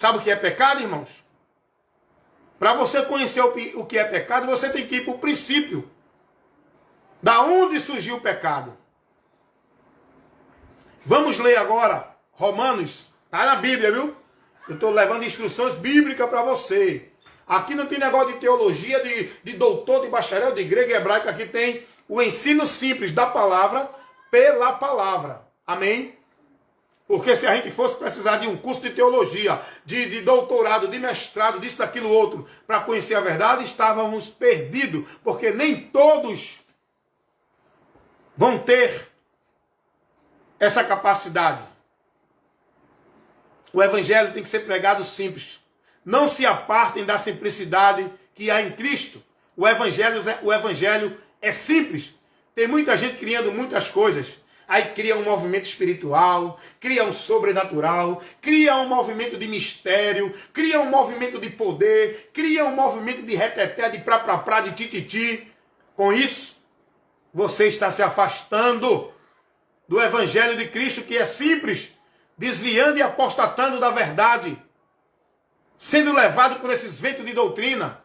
Sabe o que é pecado, irmãos? Para você conhecer o que é pecado, você tem que ir para o princípio. Da onde surgiu o pecado? Vamos ler agora Romanos. Está na Bíblia, viu? Eu estou levando instruções bíblicas para você. Aqui não tem negócio de teologia, de doutor, de bacharel, de grego e hebraico. Aqui tem o ensino simples da palavra pela palavra. Amém? Porque se a gente fosse precisar de um curso de teologia, de doutorado, de mestrado, disso, daquilo, outro, para conhecer a verdade, estávamos perdidos. Porque nem todos vão ter essa capacidade. O evangelho tem que ser pregado simples. Não se apartem da simplicidade que há em Cristo. O evangelho é simples. Tem muita gente criando muitas coisas. Aí cria um movimento espiritual, cria um sobrenatural, cria um movimento de mistério, cria um movimento de poder, cria um movimento de reteté, de prá, de tititi. Com isso, você está se afastando do evangelho de Cristo, que é simples, desviando e apostatando da verdade, sendo levado por esses ventos de doutrina,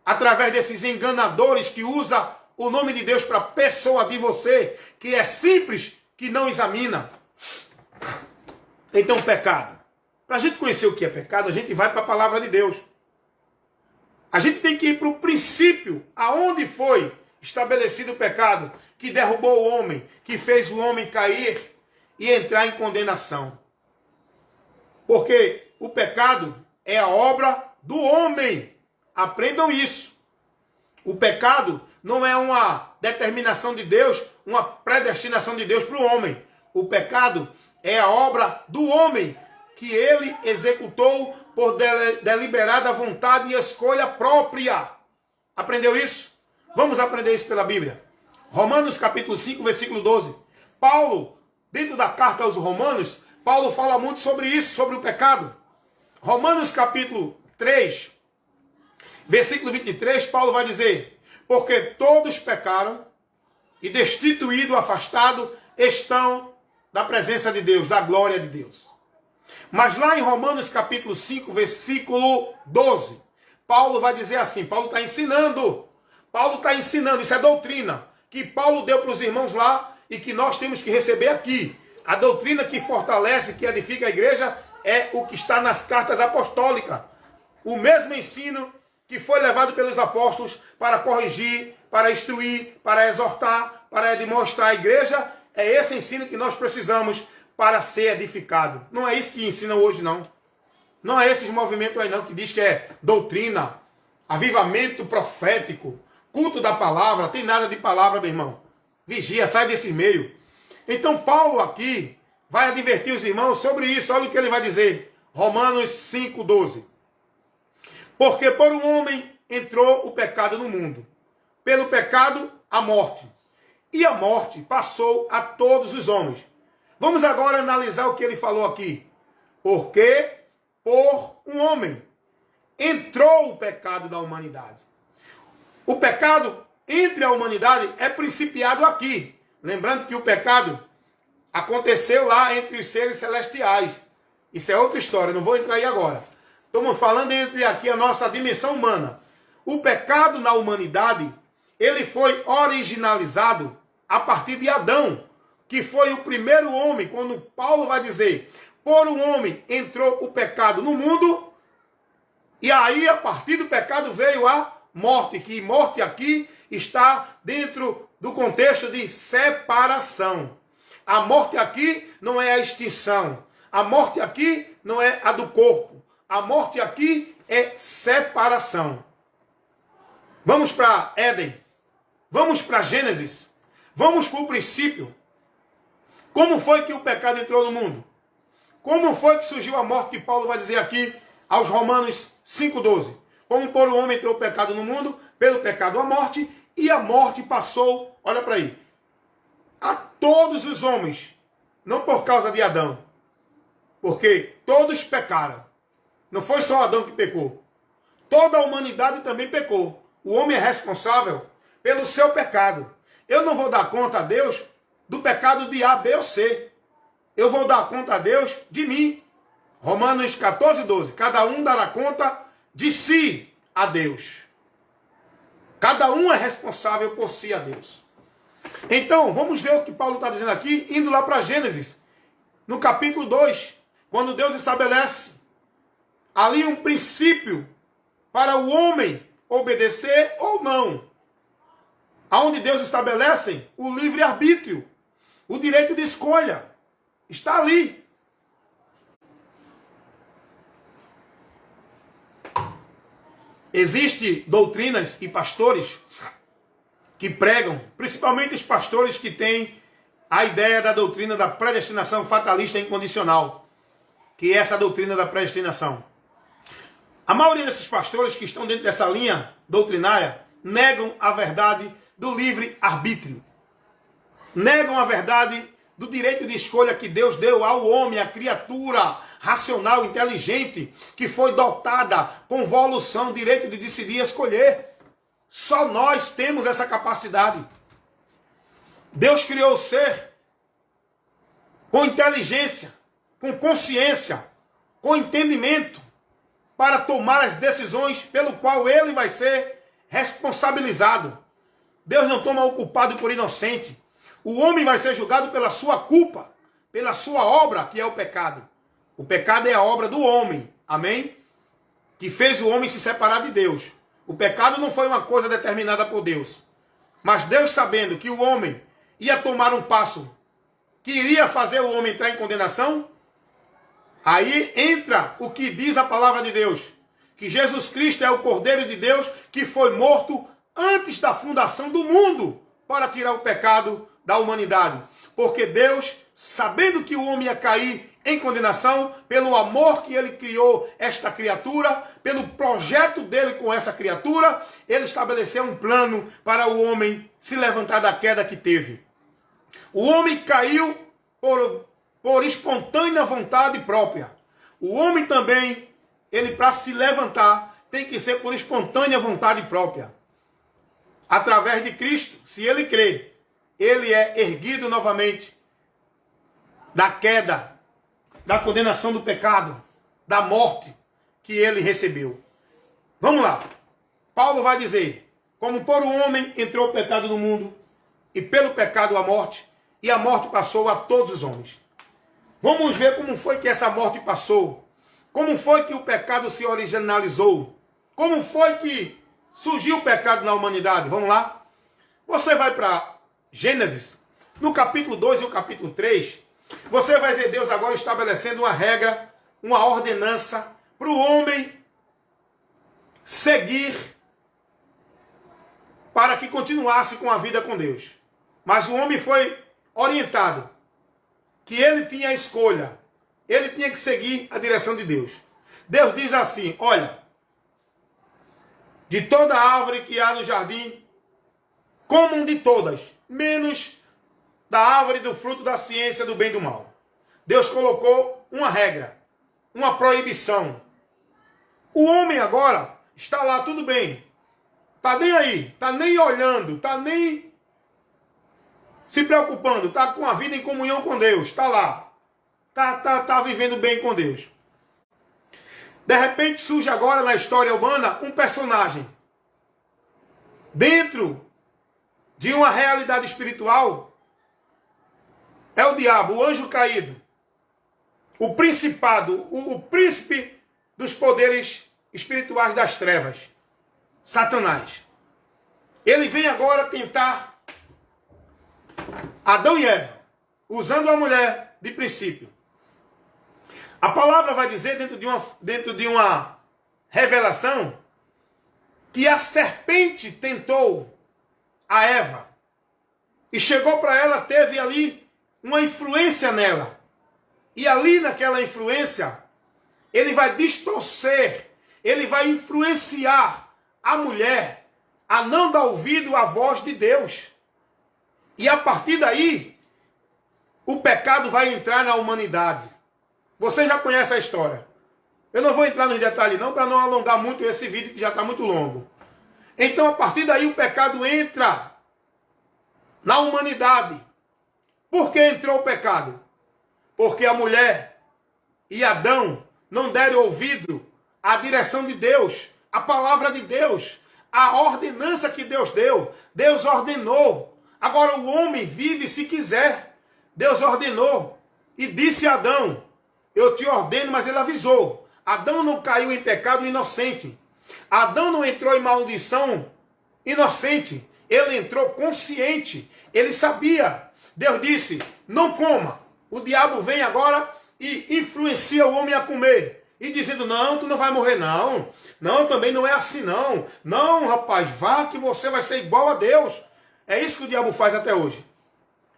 através desses enganadores que usam o nome de Deus para persuadir você, que é simples, que não examina. Então, pecado. Para a gente conhecer o que é pecado, a gente vai para a palavra de Deus. A gente tem que ir para o princípio, aonde foi estabelecido o pecado, que derrubou o homem, que fez o homem cair e entrar em condenação. Porque o pecado é a obra do homem. Aprendam isso. O pecado não é uma determinação de Deus, uma predestinação de Deus para o homem. O pecado é a obra do homem, que ele executou por deliberada vontade e escolha própria. Aprendeu isso? Vamos aprender isso pela Bíblia. Romanos capítulo 5, versículo 12. Paulo, dentro da carta aos Romanos, Paulo fala muito sobre isso, sobre o pecado. Romanos capítulo 3, versículo 23, Paulo vai dizer: porque todos pecaram e destituídos, afastados, estão da presença de Deus, da glória de Deus. Mas lá em Romanos capítulo 5, versículo 12, Paulo vai dizer assim, Paulo está ensinando, isso é doutrina, que Paulo deu para os irmãos lá e que nós temos que receber aqui. A doutrina que fortalece, que edifica a igreja, é o que está nas cartas apostólicas. O mesmo ensino que foi levado pelos apóstolos para corrigir, para instruir, para exortar, para demonstrar a igreja, é esse ensino que nós precisamos para ser edificado. Não é isso que ensinam hoje, não. Não é esses movimentos aí, não, que diz que é doutrina, avivamento profético, culto da palavra. Tem nada de palavra, meu irmão. Vigia, sai desse meio. Então Paulo aqui vai advertir os irmãos sobre isso. Olha o que ele vai dizer. Romanos 5,12. Porque por um homem entrou o pecado no mundo. Pelo pecado, a morte. E a morte passou a todos os homens. Vamos agora analisar o que ele falou aqui. Porque por um homem entrou o pecado da humanidade. O pecado entre a humanidade é principiado aqui. Lembrando que o pecado aconteceu lá entre os seres celestiais. Isso é outra história, não vou entrar aí agora. Estamos falando entre aqui a nossa dimensão humana. O pecado na humanidade, ele foi originalizado a partir de Adão, que foi o primeiro homem, quando Paulo vai dizer, por um homem entrou o pecado no mundo, e aí a partir do pecado veio a morte, que morte aqui está dentro do contexto de separação. A morte aqui não é a extinção. A morte aqui não é a do corpo. A morte aqui é separação. Vamos para Éden. Vamos para Gênesis. Vamos para o princípio. Como foi que o pecado entrou no mundo? Como foi que surgiu a morte, que Paulo vai dizer aqui aos Romanos 5,12? Como por um homem entrou o pecado no mundo, pelo pecado a morte, e a morte passou, olha para aí, a todos os homens, não por causa de Adão, porque todos pecaram. Não foi só Adão que pecou. Toda a humanidade também pecou. O homem é responsável pelo seu pecado. Eu não vou dar conta a Deus do pecado de A, B ou C. Eu vou dar conta a Deus de mim. Romanos 14, 12. Cada um dará conta de si a Deus. Cada um é responsável por si a Deus. Então, vamos ver o que Paulo está dizendo aqui, indo lá para Gênesis, no capítulo 2, quando Deus estabelece ali um princípio para o homem obedecer ou não. Aonde Deus estabelece o livre-arbítrio, o direito de escolha. Está ali. Existem doutrinas e pastores que pregam, principalmente os pastores que têm a ideia da doutrina da predestinação fatalista incondicional, que é essa doutrina da predestinação. A maioria desses pastores que estão dentro dessa linha doutrinária negam a verdade do livre-arbítrio. Negam a verdade do direito de escolha que Deus deu ao homem, a criatura racional, inteligente, que foi dotada com volução, direito de decidir e escolher. Só nós temos essa capacidade. Deus criou o ser com inteligência, com consciência, com entendimento, para tomar as decisões pelo qual ele vai ser responsabilizado. Deus não toma o culpado por inocente. O homem vai ser julgado pela sua culpa, pela sua obra, que é o pecado. O pecado é a obra do homem, amém? Que fez o homem se separar de Deus. O pecado não foi uma coisa determinada por Deus. Mas Deus, sabendo que o homem ia tomar um passo que iria fazer o homem entrar em condenação, aí entra o que diz a palavra de Deus, que Jesus Cristo é o Cordeiro de Deus que foi morto antes da fundação do mundo para tirar o pecado da humanidade. Porque Deus, sabendo que o homem ia cair em condenação, pelo amor que ele criou esta criatura, pelo projeto dele com essa criatura, ele estabeleceu um plano para o homem se levantar da queda que teve. O homem caiu por espontânea vontade própria. O homem também, ele para se levantar, tem que ser por espontânea vontade própria. Através de Cristo, se ele crê, ele é erguido novamente da queda, da condenação do pecado, da morte que ele recebeu. Vamos lá. Paulo vai dizer, como por um homem entrou o pecado no mundo, e pelo pecado a morte, e a morte passou a todos os homens. Vamos ver como foi que essa morte passou. Como foi que o pecado se originalizou. Como foi que surgiu o pecado na humanidade. Vamos lá. Você vai para Gênesis, no capítulo 2 e o capítulo 3. Você vai ver Deus agora estabelecendo uma regra, uma ordenança para o homem seguir para que continuasse com a vida com Deus. Mas o homem foi orientado que ele tinha a escolha, ele tinha que seguir a direção de Deus. Deus diz assim, olha, de toda árvore que há no jardim, comam de todas, menos da árvore do fruto da ciência do bem e do mal. Deus colocou uma regra, uma proibição. O homem agora está lá, tudo bem, está nem aí, está nem olhando, está nem se preocupando, está com a vida em comunhão com Deus, está lá, está vivendo bem com Deus. De repente surge agora na história humana um personagem dentro de uma realidade espiritual. É o diabo, o anjo caído, o principado, o príncipe dos poderes espirituais das trevas, Satanás. Ele vem agora tentar Adão e Eva, usando a mulher de princípio. A palavra vai dizer dentro de uma revelação que a serpente tentou a Eva e chegou para ela, teve ali uma influência nela. E ali naquela influência, ele vai distorcer, ele vai influenciar a mulher a não dar ouvido à voz de Deus. E a partir daí, o pecado vai entrar na humanidade. Você já conhece a história. Eu não vou entrar nos detalhes não, para não alongar muito esse vídeo que já está muito longo. Então, a partir daí, o pecado entra na humanidade. Por que entrou o pecado? Porque a mulher e Adão não derem ouvido à direção de Deus, à palavra de Deus, à ordenança que Deus deu. Deus ordenou. Agora o homem vive se quiser. Deus ordenou e disse a Adão, eu te ordeno, mas ele avisou. Adão não caiu em pecado inocente. Adão não entrou em maldição inocente. Ele entrou consciente. Ele sabia. Deus disse, não coma. O diabo vem agora e influencia o homem a comer. E dizendo, não, tu não vai morrer não. Não, também não é assim não. Não, rapaz, vá que você vai ser igual a Deus. É isso que o diabo faz até hoje.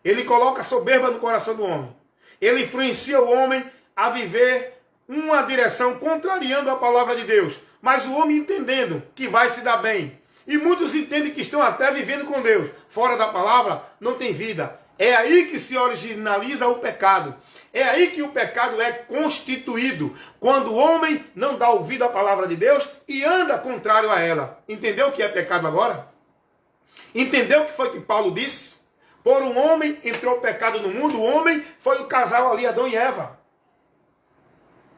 Ele coloca soberba no coração do homem. Ele influencia o homem a viver uma direção contrariando a palavra de Deus. Mas o homem entendendo que vai se dar bem. E muitos entendem que estão até vivendo com Deus. Fora da palavra, não tem vida. É aí que se originaliza o pecado. É aí que o pecado é constituído. Quando o homem não dá ouvido à palavra de Deus e anda contrário a ela. Entendeu o que é pecado agora? Entendeu o que foi que Paulo disse? Por um homem entrou o pecado no mundo. O homem foi o casal ali, Adão e Eva.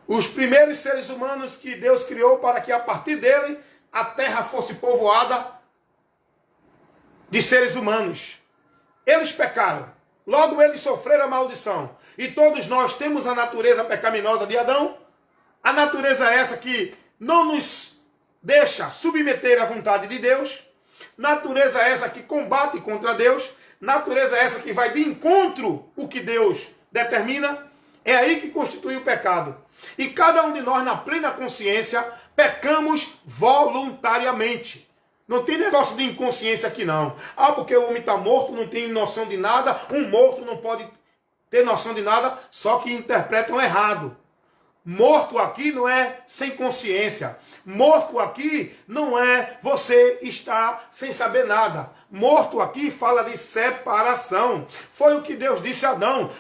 Os primeiros seres humanos que Deus criou para que a partir dele a terra fosse povoada de seres humanos. Eles pecaram. Logo eles sofreram a maldição. E todos nós temos a natureza pecaminosa de Adão. A natureza é essa que não nos deixa submeter à vontade de Deus. Natureza é essa que combate contra Deus. Natureza é essa que vai de encontro o que Deus determina. É aí que constitui o pecado. E cada um de nós, na plena consciência, pecamos voluntariamente. Não tem negócio de inconsciência aqui não. Ah, porque o homem está morto, não tem noção de nada. Um morto não pode ter noção de nada, só que interpretam errado. Morto aqui não é sem consciência. Morto aqui não é você estar sem saber nada. Morto aqui fala de separação. Foi o que Deus disse a Adão.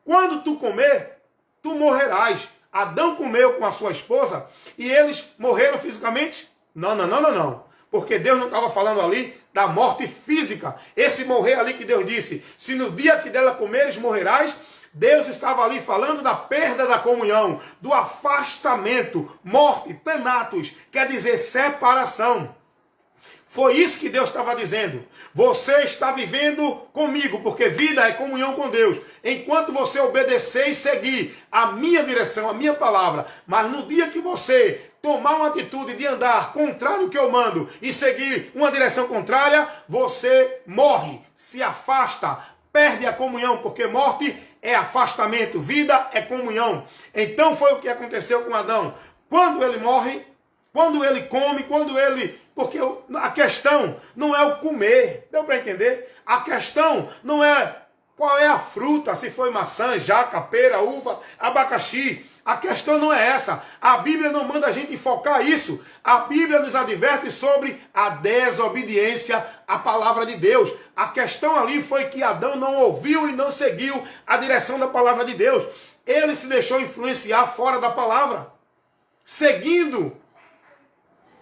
Quando tu comer, tu morrerás. Adão comeu com a sua esposa e eles morreram fisicamente? Não. Porque Deus não estava falando ali da morte física. Esse morrer ali que Deus disse, se no dia que dela comeres morrerás, Deus estava ali falando da perda da comunhão, do afastamento, morte, thanatos, quer dizer separação. Foi isso que Deus estava dizendo. Você está vivendo comigo, porque vida é comunhão com Deus. Enquanto você obedecer e seguir a minha direção, a minha palavra. Mas no dia que você tomar uma atitude de andar contrário ao que eu mando e seguir uma direção contrária, você morre, se afasta, perde a comunhão, porque morte é afastamento, vida é comunhão. Então foi o que aconteceu com Adão. Quando ele morre, quando ele come, quando ele... Porque a questão não é o comer, deu para entender? A questão não é qual é a fruta, se foi maçã, jaca, pera, uva, abacaxi. A questão não é essa. A Bíblia não manda a gente focar isso. A Bíblia nos adverte sobre a desobediência à palavra de Deus. A questão ali foi que Adão não ouviu e não seguiu a direção da palavra de Deus. Ele se deixou influenciar fora da palavra, seguindo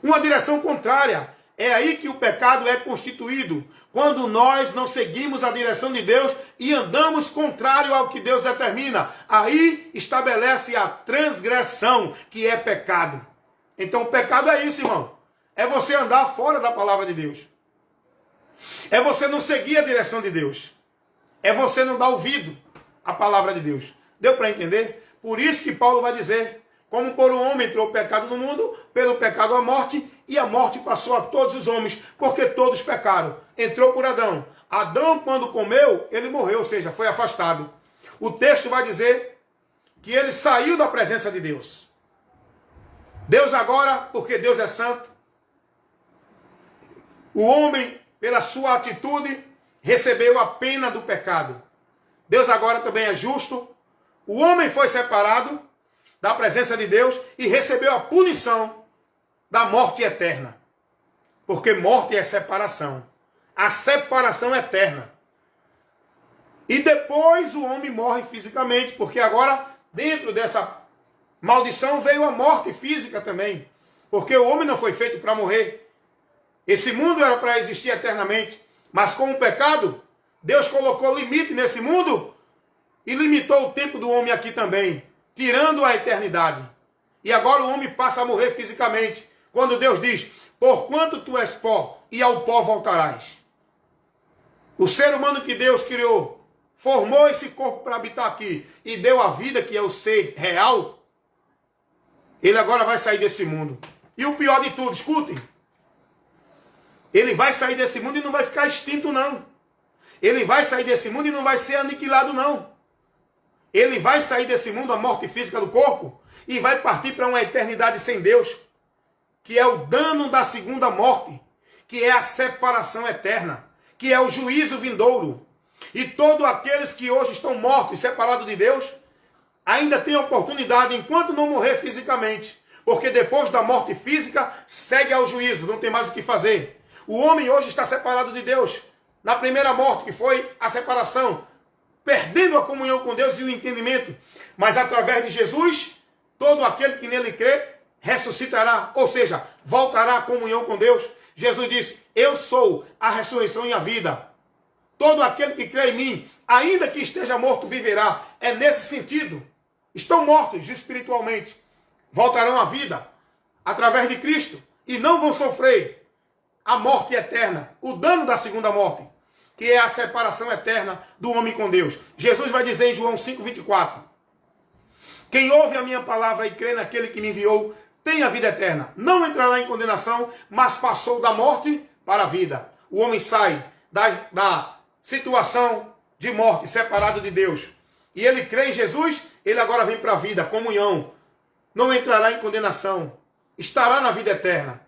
uma direção contrária. É aí que o pecado é constituído. Quando nós não seguimos a direção de Deus e andamos contrário ao que Deus determina. Aí estabelece a transgressão, que é pecado. Então o pecado é isso, irmão. É você andar fora da palavra de Deus. É você não seguir a direção de Deus. É você não dar ouvido à palavra de Deus. Deu para entender? Por isso que Paulo vai dizer... Como por um homem entrou o pecado no mundo, pelo pecado a morte, e a morte passou a todos os homens, porque todos pecaram. Entrou por Adão. Adão, quando comeu, ele morreu, ou seja, foi afastado. O texto vai dizer que ele saiu da presença de Deus. Deus agora, porque Deus é santo, o homem, pela sua atitude, recebeu a pena do pecado. Deus agora também é justo. O homem foi separado da presença de Deus e recebeu a punição da morte eterna. Porque morte é separação. A separação eterna. E depois o homem morre fisicamente, porque agora, dentro dessa maldição, veio a morte física também. Porque o homem não foi feito para morrer. Esse mundo era para existir eternamente. Mas com o pecado, Deus colocou limite nesse mundo e limitou o tempo do homem aqui também, tirando a eternidade. E agora o homem passa a morrer fisicamente. Quando Deus diz, porquanto tu és pó, e ao pó voltarás. O ser humano que Deus criou, formou esse corpo para habitar aqui, e deu a vida, que é o ser real, ele agora vai sair desse mundo. E o pior de tudo, escutem, ele vai sair desse mundo e não vai ficar extinto, não. Ele vai sair desse mundo e não vai ser aniquilado, não. Ele vai sair desse mundo, a morte física do corpo, e vai partir para uma eternidade sem Deus, que é o dano da segunda morte, que é a separação eterna, que é o juízo vindouro. E todos aqueles que hoje estão mortos e separados de Deus, ainda têm a oportunidade, enquanto não morrer fisicamente, porque depois da morte física, segue ao juízo, não tem mais o que fazer. O homem hoje está separado de Deus, na primeira morte, que foi a separação, perdendo a comunhão com Deus e o entendimento. Mas através de Jesus, todo aquele que nele crê, ressuscitará, ou seja, voltará à comunhão com Deus. Jesus disse, eu sou a ressurreição e a vida. Todo aquele que crê em mim, ainda que esteja morto, viverá. É nesse sentido. Estão mortos espiritualmente. Voltarão à vida através de Cristo e não vão sofrer a morte eterna, o dano da segunda morte, que é a separação eterna do homem com Deus. Jesus vai dizer em João 5,24, quem ouve a minha palavra e crê naquele que me enviou, tem a vida eterna. Não entrará em condenação, mas passou da morte para a vida. O homem sai da situação de morte, separado de Deus. E ele crê em Jesus, ele agora vem para a vida, comunhão. Não entrará em condenação. Estará na vida eterna.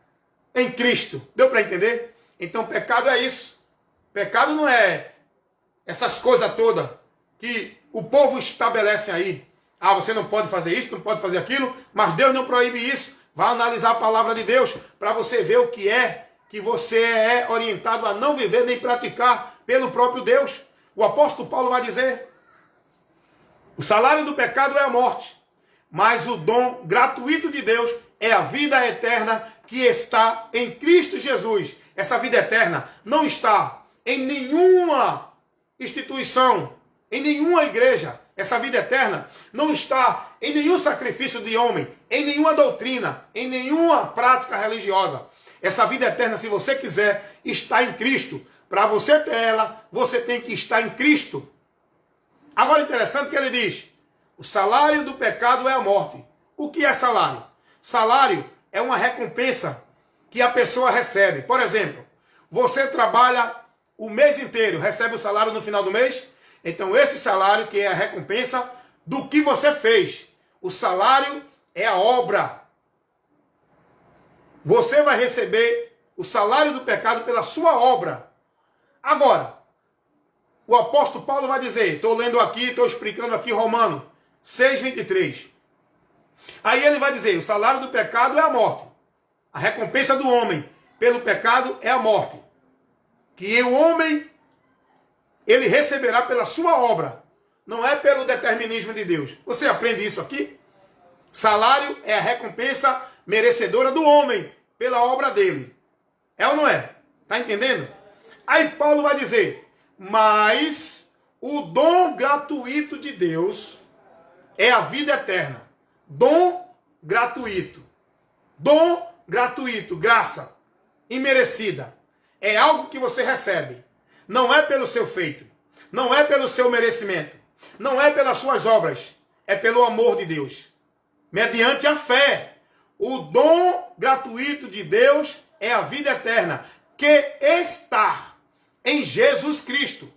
Em Cristo. Deu para entender? Então pecado é isso. Pecado não é essas coisas todas que o povo estabelece aí. Ah, você não pode fazer isso, não pode fazer aquilo, mas Deus não proíbe isso. Vá analisar a palavra de Deus para você ver o que é que você é orientado a não viver nem praticar pelo próprio Deus. O apóstolo Paulo vai dizer, o salário do pecado é a morte, mas o dom gratuito de Deus é a vida eterna que está em Cristo Jesus. Essa vida eterna não está em nenhuma instituição, em nenhuma igreja. Essa vida eterna não está em nenhum sacrifício de homem, em nenhuma doutrina, em nenhuma prática religiosa. Essa vida eterna, se você quiser, está em Cristo. Para você ter ela, você tem que estar em Cristo. Agora, interessante que ele diz, o salário do pecado é a morte. O que é salário? Salário é uma recompensa que a pessoa recebe. Por exemplo, você trabalha o mês inteiro, recebe o salário no final do mês. Então esse salário que é a recompensa do que você fez. O salário é a obra. Você vai receber o salário do pecado pela sua obra. Agora, o apóstolo Paulo vai dizer, estou lendo aqui, estou explicando aqui Romanos 6,23. Aí ele vai dizer, o salário do pecado é a morte. A recompensa do homem pelo pecado é a morte. Que o homem, ele receberá pela sua obra. Não é pelo determinismo de Deus. Você aprende isso aqui? Salário é a recompensa merecedora do homem pela obra dele. É ou não é? Está entendendo? Aí Paulo vai dizer, mas o dom gratuito de Deus é a vida eterna. Dom gratuito. Dom gratuito, graça imerecida. É algo que você recebe. Não é pelo seu feito. Não é pelo seu merecimento. Não é pelas suas obras. É pelo amor de Deus. Mediante a fé. O dom gratuito de Deus é a vida eterna, que está em Jesus Cristo.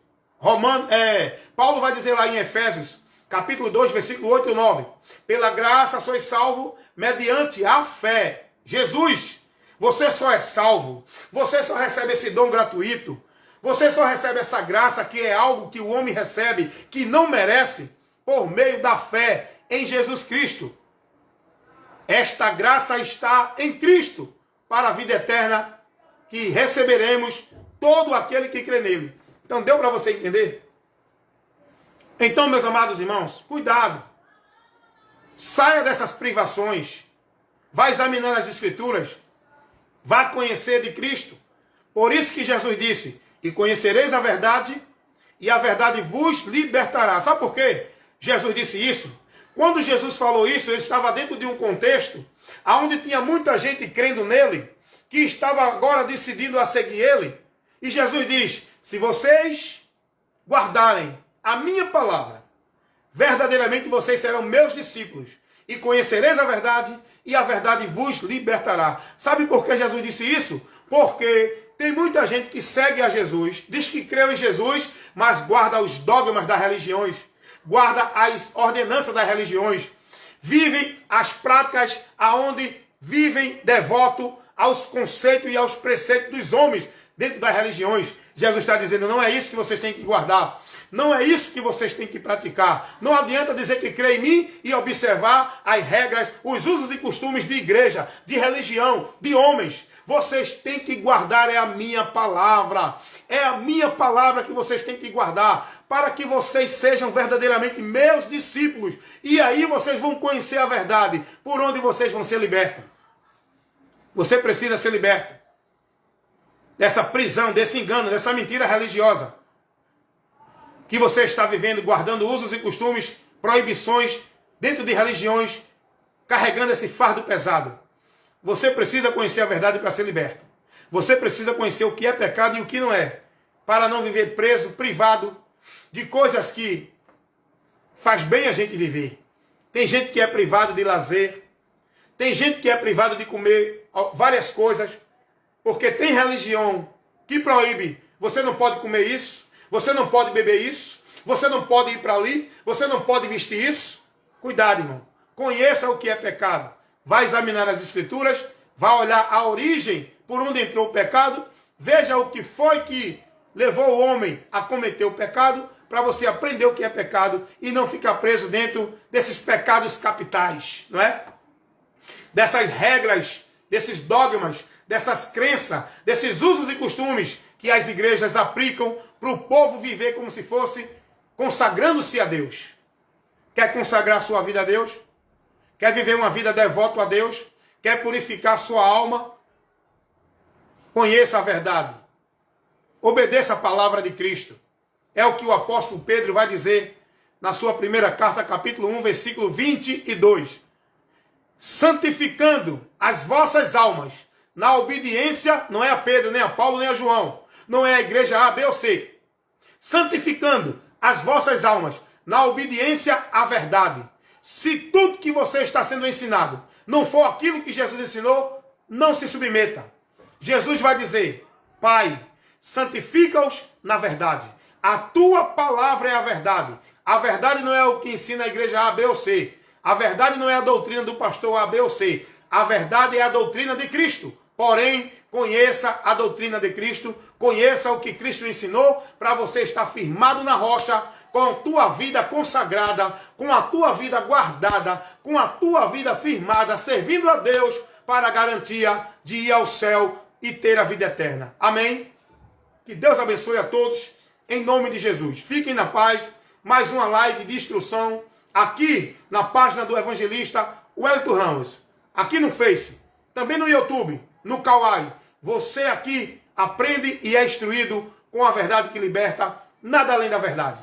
Paulo vai dizer lá em Efésios, capítulo 2, versículo 8 e 9. Pela graça sois salvo mediante a fé. Jesus, você só é salvo. Você só recebe esse dom gratuito. Você só recebe essa graça, que é algo que o homem recebe, que não merece, por meio da fé em Jesus Cristo. Esta graça está em Cristo, para a vida eterna, que receberemos todo aquele que crê nele. Então deu para você entender? Então, meus amados irmãos, cuidado. Saia dessas privações. Vá examinar as Escrituras. Vá conhecer de Cristo. Por isso que Jesus disse, e conhecereis a verdade, e a verdade vos libertará. Sabe por quê? Jesus disse isso? Quando Jesus falou isso, ele estava dentro de um contexto onde tinha muita gente crendo nele, que estava agora decidindo a seguir ele. E Jesus diz, se vocês guardarem a minha palavra, verdadeiramente vocês serão meus discípulos, e conhecereis a verdade, e a verdade vos libertará. Sabe por que Jesus disse isso? Porque tem muita gente que segue a Jesus, diz que creu em Jesus, mas guarda os dogmas das religiões, guarda as ordenanças das religiões, vivem as práticas aonde vivem devoto aos conceitos e aos preceitos dos homens dentro das religiões. Jesus está dizendo, não é isso que vocês têm que guardar. Não é isso que vocês têm que praticar. Não adianta dizer que crê em mim e observar as regras, os usos e costumes de igreja, de religião, de homens. Vocês têm que guardar a minha palavra. É a minha palavra que vocês têm que guardar, para que vocês sejam verdadeiramente meus discípulos. E aí vocês vão conhecer a verdade, por onde vocês vão ser libertos. Você precisa ser liberto dessa prisão, desse engano, dessa mentira religiosa que você está vivendo, guardando usos e costumes, proibições, dentro de religiões, carregando esse fardo pesado. Você precisa conhecer a verdade para ser liberto. Você precisa conhecer o que é pecado e o que não é, para não viver preso, privado de coisas que faz bem a gente viver. Tem gente que é privado de lazer, tem gente que é privado de comer várias coisas, porque tem religião que proíbe, você não pode comer isso, você não pode beber isso, você não pode ir para ali, você não pode vestir isso. Cuidado, irmão. Conheça o que é pecado. Vai examinar as escrituras, vai olhar a origem por onde entrou o pecado, veja o que foi que levou o homem a cometer o pecado, para você aprender o que é pecado e não ficar preso dentro desses pecados capitais, não é? Dessas regras, desses dogmas, dessas crenças, desses usos e costumes que as igrejas aplicam para o povo viver como se fosse consagrando-se a Deus. Quer consagrar sua vida a Deus? Quer viver uma vida devota a Deus? Quer purificar sua alma? Conheça a verdade. Obedeça a palavra de Cristo. É o que o apóstolo Pedro vai dizer na sua primeira carta, capítulo 1, versículo 22. Santificando as vossas almas na obediência, não é a Pedro, nem a Paulo, nem a João. Não é a igreja A, B ou C. Santificando as vossas almas na obediência à verdade. Se tudo que você está sendo ensinado não for aquilo que Jesus ensinou, não se submeta. Jesus vai dizer, Pai, santifica-os na verdade. A tua palavra é a verdade. A verdade não é o que ensina a igreja A, B ou C. A verdade não é a doutrina do pastor A, B ou C. A verdade é a doutrina de Cristo. Porém, conheça a doutrina de Cristo, conheça o que Cristo ensinou, para você estar firmado na rocha, com a tua vida consagrada, com a tua vida guardada, com a tua vida firmada, servindo a Deus, para a garantia de ir ao céu e ter a vida eterna. Amém? Que Deus abençoe a todos, em nome de Jesus. Fiquem na paz. Mais uma live de instrução, aqui na página do evangelista Wellington Ramos. Aqui no Face, também no YouTube, no Kawaii. Você aqui aprende e é instruído com a verdade que liberta, nada além da verdade.